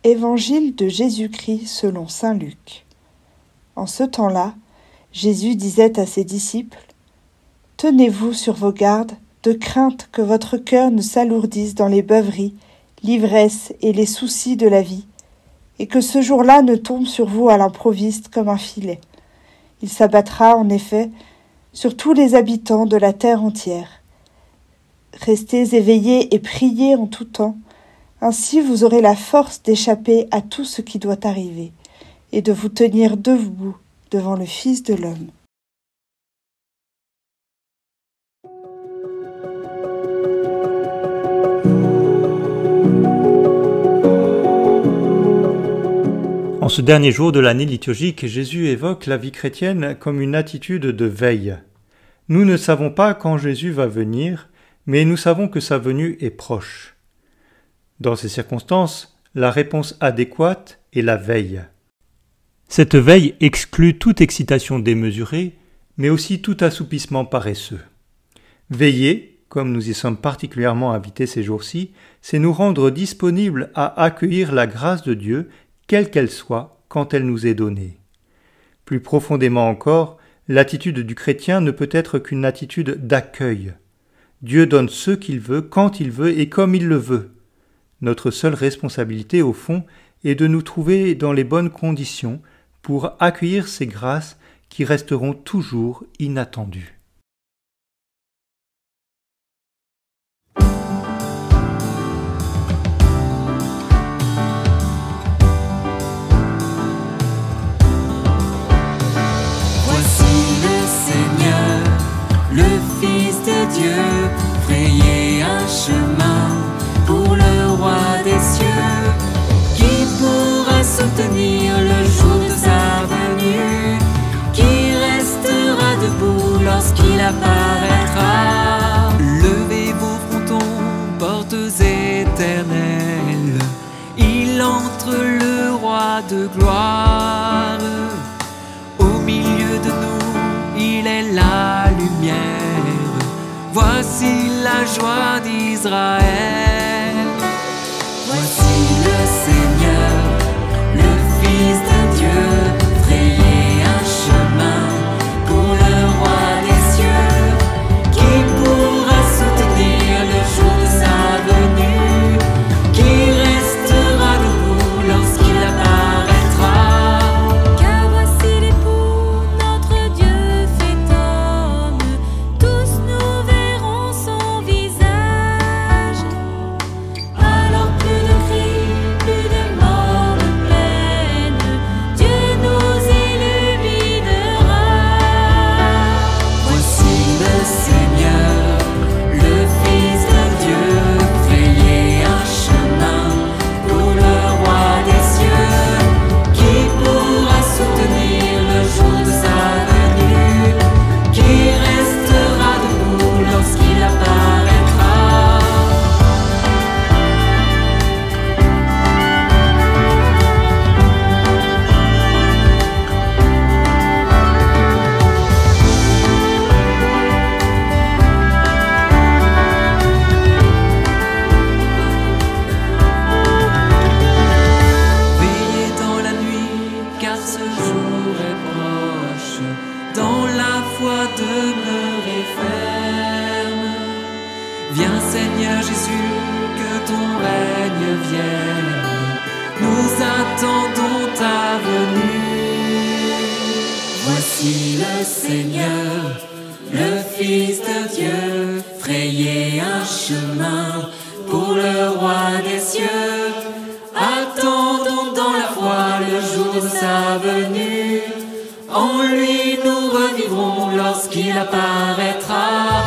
Évangile de Jésus-Christ selon saint Luc. En ce temps-là, Jésus disait à ses disciples : « Tenez-vous sur vos gardes, de crainte que votre cœur ne s'alourdisse dans les beuveries, l'ivresse et les soucis de la vie, et que ce jour-là ne tombe sur vous à l'improviste comme un filet. Il s'abattra, en effet, sur tous les habitants de la terre entière. Restez éveillés et priez en tout temps. Ainsi vous aurez la force d'échapper à tout ce qui doit arriver et de vous tenir debout devant le Fils de l'homme. » En ce dernier jour de l'année liturgique, Jésus évoque la vie chrétienne comme une attitude de veille. Nous ne savons pas quand Jésus va venir, mais nous savons que sa venue est proche. Dans ces circonstances, la réponse adéquate est la veille. Cette veille exclut toute excitation démesurée, mais aussi tout assoupissement paresseux. Veiller, comme nous y sommes particulièrement invités ces jours-ci, c'est nous rendre disponibles à accueillir la grâce de Dieu, quelle qu'elle soit, quand elle nous est donnée. Plus profondément encore, l'attitude du chrétien ne peut être qu'une attitude d'accueil. Dieu donne ce qu'il veut, quand il veut et comme il le veut. Notre seule responsabilité, au fond, est de nous trouver dans les bonnes conditions pour accueillir ces grâces qui resteront toujours inattendues. Dieu, frayez un chemin pour le roi des cieux, qui pourra soutenir le jour de sa venue, qui restera debout lorsqu'il apparaîtra. Levez vos frontons, portes éternelles, il entre le roi de gloire. Au milieu de nous, il est la lumière. Voici la joie d'Israël. Voici le Seigneur, le Fils de Dieu. Frayez un chemin pour le roi des cieux, qui pourra soutenir le jour de sa venue, qui restera debout lorsqu'il apparaîtra. Car voici l'époux, notre Dieu fait homme, tous nous verrons son visage. Alors plus de cris, plus de mort de peine, Dieu nous illuminera. Voici le Seigneur, le Fils de Dieu. Frayez un chemin pour le roi des cieux, qui pourra soutenir le jour de sa venue, qui restera debout lorsqu'il apparaîtra. Veillez dans la nuit, car ce jour est proche. Dans la foi demeurez ferme. Viens Seigneur Jésus, que ton règne vienne. Nous attendons ta venue. Voici le Seigneur, le Fils de Dieu. Frayez un chemin pour le roi des cieux. Attendons dans la foi le jour de sa venue. En lui nous revivrons lorsqu'il apparaîtra.